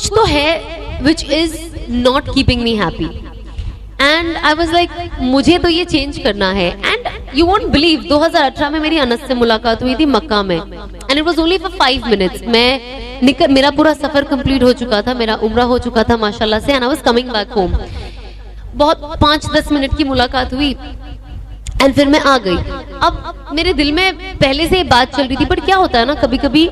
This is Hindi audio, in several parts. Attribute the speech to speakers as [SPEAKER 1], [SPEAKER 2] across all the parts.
[SPEAKER 1] कुछ तो है which is not keeping me happy. And I was like मुझे तो ये चेंज करना है। एंड यू वोंट बिलीव 2018 में मेरी अनस से मुलाकात हुई थी मक्का में, and it was only for 5 minutes. मेरा पूरा सफर कंप्लीट हो चुका था, मेरा उम्रा हो चुका था माशाल्लाह से, and I was coming back home. बहुत 5-10 मिनट की मुलाकात हुई एंड फिर मैं आ गई। अब मेरे दिल में पहले से बात चल रही थी, बट क्या होता है ना, कभी कभी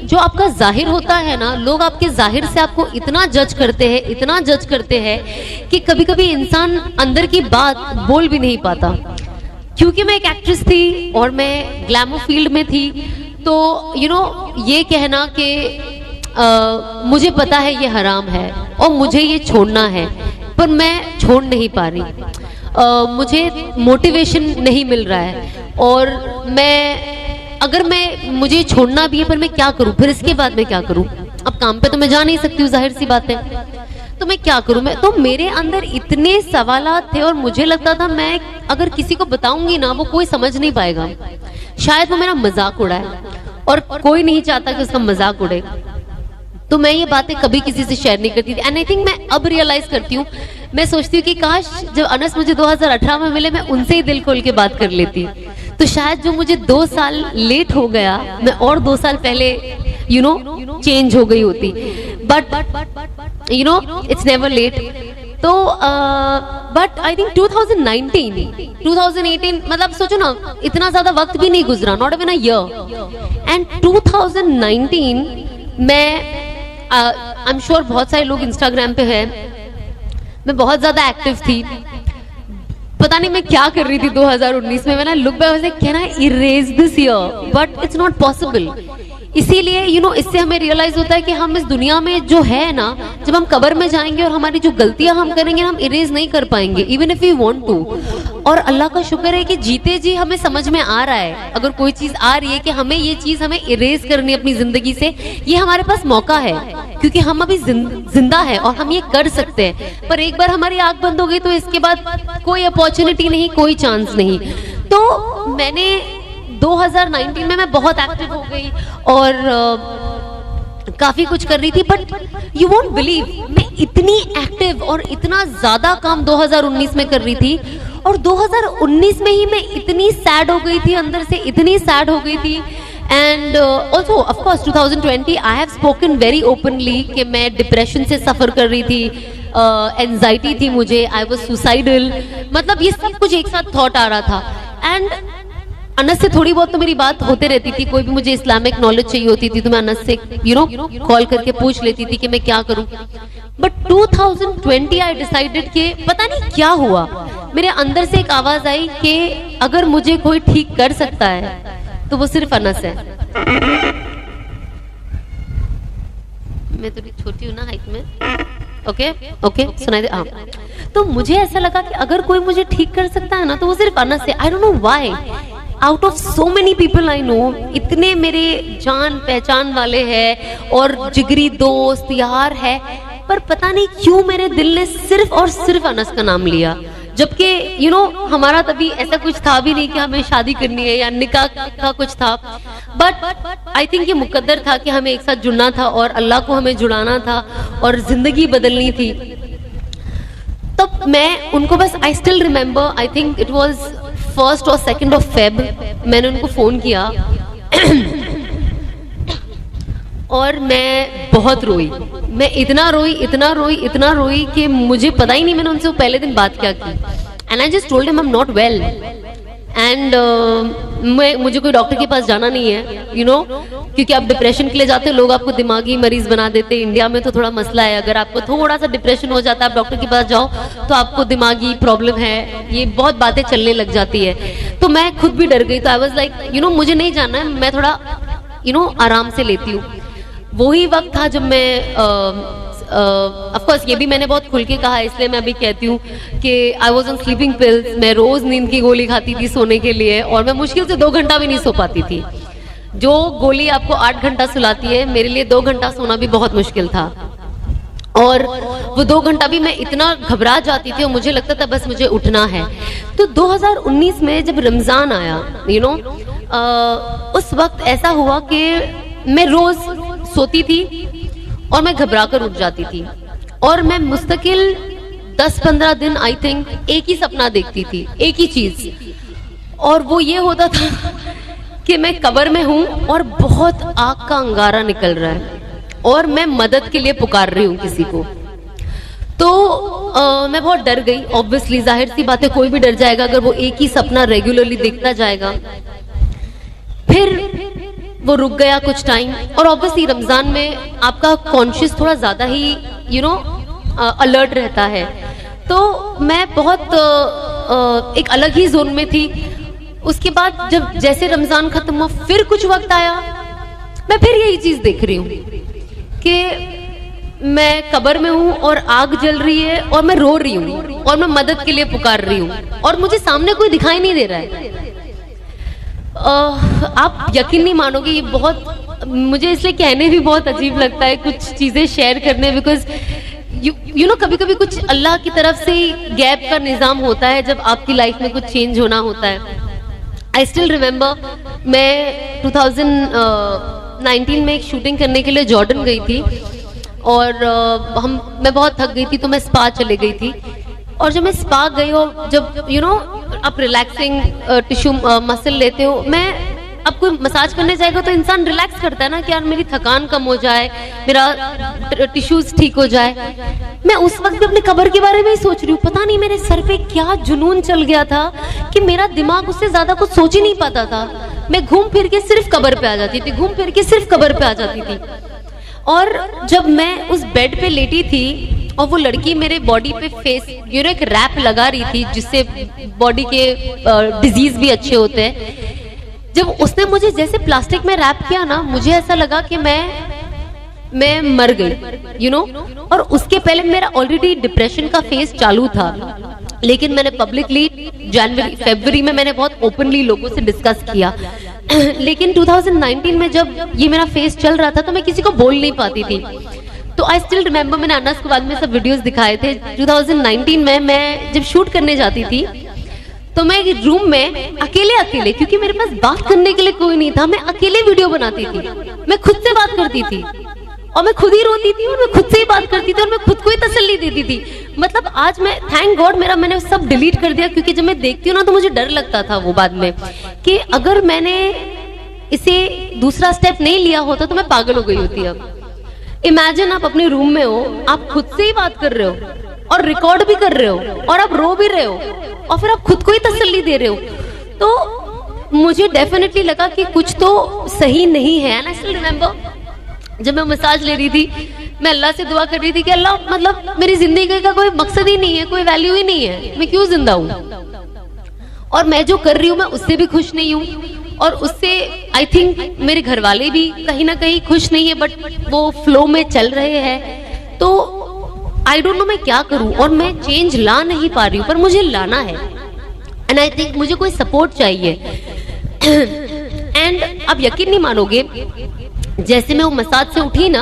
[SPEAKER 1] जो आपका जाहिर होता है ना, लोग आपके जाहिर से आपको इतना जज करते हैं कि कभी कभी इंसान अंदर की बात बोल भी नहीं पाता। क्योंकि मैं एक एक्ट्रेस थी और मैं ग्लैमर फील्ड में थी, तो ये कहना कि मुझे पता है ये हराम है और मुझे ये छोड़ना है, पर मैं छोड़ नहीं पा रही। मुझे मोटिवेशन नहीं मिल रहा है, और अगर मुझे छोड़ना भी है, पर मैं क्या करूं, फिर इसके बाद मैं क्या करूं? अब काम पे तो मैं जा नहीं सकती हूँ, जाहिर सी बात है, तो मैं क्या करूं? तो मेरे अंदर इतने सवालात थे, और मुझे लगता था मैं अगर किसी को बताऊंगी ना, वो कोई समझ नहीं पाएगा, शायद वो मेरा मजाक उड़ाए, और कोई नहीं चाहता कि उसका मजाक उड़े। तो मैं ये बातें कभी किसी से शेयर नहीं करती थी। एंड आई थिंक मैं अब रियलाइज करती हूँ, मैं सोचती हूँ कि काश जब अनस मुझे 2018 में मिले, मैं उनसे ही दिल खोल के बात कर लेती, तो शायद जो मुझे 2 साल लेट हो गया, मैं और 2 साल पहले चेंज हो गई होती। But it's never late. तो बट आई थिंक 2018 मतलब सोचो ना, इतना ज्यादा वक्त भी नहीं गुजरा, not even a year. And 2019 में आई एम श्योर बहुत सारे लोग इंस्टाग्राम पे हैं, मैं बहुत ज्यादा एक्टिव थी। पता नहीं मैं क्या कर रही थी 2019 में। मैंने look back was can I erase this year, but it's not possible. इसीलिए इससे हमें रियलाइज होता है कि हम इस दुनिया में जो है ना, जब हम कब्र में जाएंगे और हमारी जो गलतियां हम करेंगे, हम इरेज नहीं कर पाएंगे, even if we want to. और अल्लाह का शुक्र है कि जीते जी हमें समझ में आ रहा है, अगर कोई चीज आ रही है कि हमें ये चीज हमें इरेज करनी है अपनी जिंदगी से, ये हमारे पास मौका है, क्योंकि हम अभी जिंदा है और हम ये कर सकते हैं। पर एक बार हमारी आंख बंद हो गई तो इसके बाद कोई अपॉर्चुनिटी नहीं, कोई चांस नहीं। तो मैंने 2019 में मैं बहुत एक्टिव हो गई और काफी कुछ कर रही थी, बट यू वोंट बिलीव, मैं इतनी एक्टिव और इतना ज्यादा काम 2019 में कर रही थी, और 2019 में ही मैं इतनी सैड हो गई थी, अंदर से इतनी सैड हो गई थी। And also of course 2020 I have spoken very openly कि मैं डिप्रेशन से सफर कर रही थी, एंजाइटी थी मुझे, आई वाज सुसाइडल, मतलब ये सब कुछ एक साथ थॉट आ रहा था। एंड अनस से थोड़ी बहुत तो मेरी बात होते रहती थी, कोई भी मुझे इस्लामिक नॉलेज चाहिए होती थी तो मैं अनस से कॉल करके पूछ लेती थी कि मैं क्या करूं। बट 2020 आई डिसाइडेड कि पता नहीं क्या हुआ, मेरे अंदर से एक आवाज आई कि अगर मुझे कोई ठीक कर सकता है तो वो सिर्फ अनस है। मैं थोड़ी छोटी हूँ ना हाइट में, ओके सुनाई दे। हाँ, तो मुझे ऐसा लगा कि अगर कोई मुझे ठीक कर सकता है ना, तो वो सिर्फ अनस है। आई don't know why, out of so many people I know, इतने मेरे जान पहचान वाले हैं और जिगरी दोस्त यार है, पर पता नहीं क्यों मेरे दिल ने सिर्फ और सिर्फ अनस का नाम लिया। जबकि हमारा तभी ऐसा कुछ था भी नहीं कि हमें शादी करनी है या निकाह का कुछ था, बट आई थिंक ये मुकद्दर था कि हमें एक साथ जुड़ना था और अल्लाह को हमें जुड़ाना था और जिंदगी बदलनी थी। तब मैं उनको बस, I still remember, I think it was 1 और 2 of Feb, मैंने उनको फोन किया और मैं बहुत रोई। मैं इतना रोई कि मुझे पता ही नहीं मैंने उनसे पहले दिन बात क्या की। And I just told him I am not well, and मुझे कोई डॉक्टर के पास जाना नहीं है, क्योंकि आप डिप्रेशन के लिए जाते हो, लोग आपको दिमागी मरीज बना देते हैं। इंडिया में तो थोड़ा मसला है, अगर आपको थोड़ा सा डिप्रेशन हो जाता है, आप डॉक्टर के पास जाओ तो आपको दिमागी प्रॉब्लम है, ये बहुत बातें चलने लग जाती है। तो मैं खुद भी डर गई, तो आई वाज लाइक मुझे नहीं जाना है, मैं थोड़ा आराम से लेती हूँ। वही वक्त था जब मैं ऑफ कोर्स ये भी मैंने बहुत खुल के कहा, इसलिए मैं अभी कहती हूँ कि I was on sleeping pills. मैं रोज नींद की गोली खाती थी सोने के लिए, और मैं मुश्किल से 2 घंटा भी नहीं सो पाती थी। जो गोली आपको 8 घंटा सुलाती है, मेरे लिए 2 घंटा सोना भी बहुत मुश्किल था। और वो 2 घंटा भी मैं इतना घबरा जाती थी और मुझे लगता था बस मुझे उठना है। तो 2019 में जब रमजान आया, उस वक्त ऐसा हुआ कि मैं रोज सोती थी और मैं घबरा कर उठ जाती थी और मैं मुस्तकिल 10-15 दिन आई थिंक एक ही सपना देखती थी, एक ही चीज, और वो ये होता था कि मैं कब्र में हूं और बहुत आग का अंगारा निकल रहा है और मैं मदद के लिए पुकार रही हूं किसी को। तो मैं बहुत डर गई। ऑब्वियसली जाहिर सी बात है, कोई भी डर जाएगा अगर वो एक ही सपना रेगुलरली देखता जाएगा। फिर वो रुक गया कुछ टाइम, और ऑब्वियसली रमजान में आपका कॉन्शियस थोड़ा ज्यादा ही अलर्ट रहता है। तो मैं बहुत एक अलग ही जोन में थी। उसके बाद जब जैसे रमजान खत्म हुआ, फिर कुछ वक्त आया, मैं फिर यही चीज देख रही हूँ कि मैं कब्र में हूँ और आग जल रही है और मैं रो रही हूँ और मैं मदद के लिए पुकार रही हूँ और मुझे सामने कोई दिखाई नहीं दे रहा है। आप यकीन नहीं मानोगे, ये बहुत, मुझे इसलिए कहने भी बहुत अजीब लगता है कुछ चीजें शेयर करने, बिकॉज यू नो कभी कभी कुछ अल्लाह की तरफ से गैप का निजाम होता है जब आपकी लाइफ में कुछ चेंज होना होता है। आई स्टिल रिमेम्बर मैं 2019 में एक शूटिंग करने के लिए जॉर्डन गई थी और मैं बहुत थक गई थी, तो मैं स्पा चले गई थी। और जब मैं स्पा गई और जब यू नो आप रिलैक्सिंग टिश्यू मसल लेते हो, मैं अब कोई मसाज करने जाएगा तो इंसान रिलैक्स करता है ना कि यार मेरी थकान कम हो जाए, मेरा टिश्यूज ठीक हो जाए। मैं उस वक्त भी अपने कब्र के बारे में ही सोच रही हूँ। पता नहीं मेरे सर पे क्या जुनून चल गया था कि मेरा दिमाग उससे ज्यादा कुछ सोच ही नहीं पाता था। मैं घूम फिर के सिर्फ कब्र पे आ जाती थी, घूम फिर के सिर्फ कब्र पे आ जाती थी। और जब मैं उस बेड पे लेटी थी और वो लड़की मेरे बॉडी पे फेस एक रैप लगा रही थी जिससे बॉडी के डिजीज भी अच्छे होते हैं, जब उसने मुझे जैसे प्लास्टिक में रैप किया ना, मुझे ऐसा लगा कि मैं मर गई, यू नो। और उसके पहले मेरा ऑलरेडी डिप्रेशन का फेज चालू था, लेकिन मैंने पब्लिकली फरवरी में मैंने बहुत ओपनली लोगों से डिस्कस किया। लेकिन 2019 में जब ये मेरा फेस चल रहा था तो मैं किसी को बोल नहीं पाती थी। तो आई स्टिल रिमेम्बर, मैंने अनस के बाद में सब वीडियोस दिखाए थे। 2019 में मैं जब शूट करने जाती थी तो मैं एक रूम में अकेले, क्योंकि मेरे पास बात करने के लिए कोई नहीं था, मैं अकेले वीडियो बनाती थी। मैं खुद से बात करती थी और मैं खुद ही रोती थी और मैं खुद से ही बात करती थी और मैं खुद को ही तसल्ली देती थी। मतलब आज मैं थैंक गॉड मैंने सब डिलीट कर दिया, क्योंकि जब मैं देखती हूँ ना तो मुझे डर लगता था वो बाद में कि अगर मैंने इसे दूसरा स्टेप नहीं लिया होता तो मैं पागल हो गई होती। अब इमेजिन आप अपने रूम में हो, आप खुद से ही बात कर रहे हो और रिकॉर्ड भी कर रहे हो और आप रो भी रहे हो और फिर आप खुद को ही तसल्ली दे रहे हो। तो मुझे डेफिनेटली लगा कि कुछ तो सही नहीं है। एंड आई स्टिल रिमेम्बर जब मैं मसाज ले रही थी, मैं अल्लाह से दुआ कर रही थी कि अल्लाह, मतलब मेरी जिंदगी का कोई मकसद ही नहीं है, कोई वैल्यू ही नहीं है, मैं क्यों जिंदा हूँ और मैं जो कर रही हूँ मैं उससे भी खुश नहीं हूँ और उससे आई थिंक मेरे घर वाले भी कहीं ना कहीं खुश नहीं है, बट वो फ्लो में चल रहे हैं। तो आई डोंट नो मैं क्या करूं और मैं चेंज ला नहीं पा रही हूँ, पर मुझे लाना है एंड आई थिंक मुझे कोई सपोर्ट चाहिए। एंड आप यकीन नहीं मानोगे, जैसे मैं वो मसाज से उठी ना,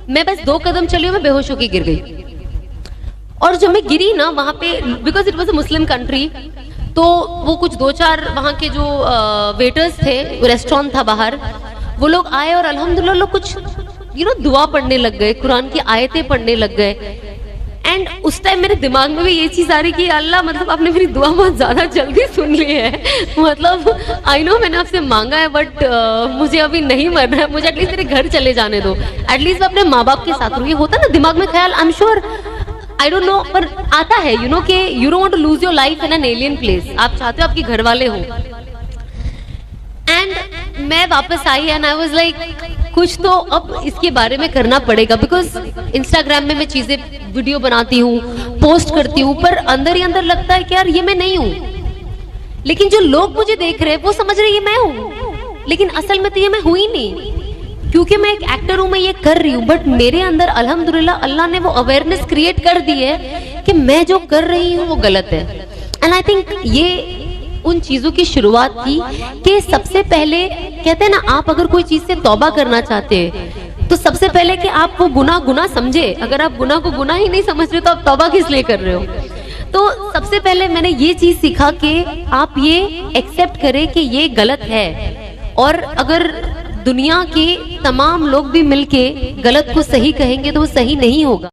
[SPEAKER 1] मैं बस 2 कदम चली और मैं बेहोश होकर गिर गई। और जब मैं गिरी ना वहां पे, because it was a Muslim country, तो वो कुछ 2-4 वहां के जो वेटर्स थे, रेस्टोरेंट था बाहर, वो लोग आए और अल्हम्दुलिल्लाह लोग कुछ दुआ पढ़ने लग गए, कुरान की आयतें पढ़ने लग गए। एंड उस टाइम मेरे दिमाग में भी ये चीज आ रही कि अल्लाह, मतलब आपने मेरी दुआ बहुत ज्यादा जल्दी सुन ली है। मतलब आई नो मैंने आपसे मांगा है, बट मुझे अभी नहीं मरना है, मुझे एटलीस्ट मेरे घर चले जाने दो, एटलीस्ट मैं अपने माँ बाप के साथ रहूँ। ये होता ना दिमाग में ख्याल, I am sure, I don't know, पर आता है कि you don't want to lose your life in an alien place. आप चाहते हो आपके घर वाले हो। एंड मैं वापस आई एंड आई वाज लाइक कुछ तो अब इसके बारे में करना पड़ेगा, बिकॉज इंस्टाग्राम में मैं चीजें वीडियो बनाती हूँ, पोस्ट करती हूँ, पर अंदर ही अंदर लगता है कि यार ये मैं नहीं हूँ। लेकिन जो लोग मुझे देख रहे हैं वो समझ रहे हैं ये मैं हूँ, लेकिन असल में तो ये मैं हुई ही नहीं, क्योंकि मैं एक एक्टर हूँ, मैं ये कर रही हूँ, बट मेरे अंदर अल्हम्दुलिल्लाह अल्लाह ने वो अवेयरनेस क्रिएट कर दी है कि मैं जो कर रही हूँ वो गलत है। एंड आई थिंक ये उन चीजों की शुरुआत थी कि सबसे पहले कहते हैं ना, आप अगर कोई चीज से तौबा करना चाहते हैं तो सबसे पहले कि आप वो गुनाह समझे। अगर आप गुनाह को गुनाह ही नहीं समझ रहे तो आप तौबा किस लिए कर रहे हो। तो सबसे पहले मैंने ये चीज सीखा कि आप ये एक्सेप्ट करें कि ये गलत है, और अगर दुनिया के तमाम लोग भी मिलके गलत को सही कहेंगे तो वो सही नहीं होगा।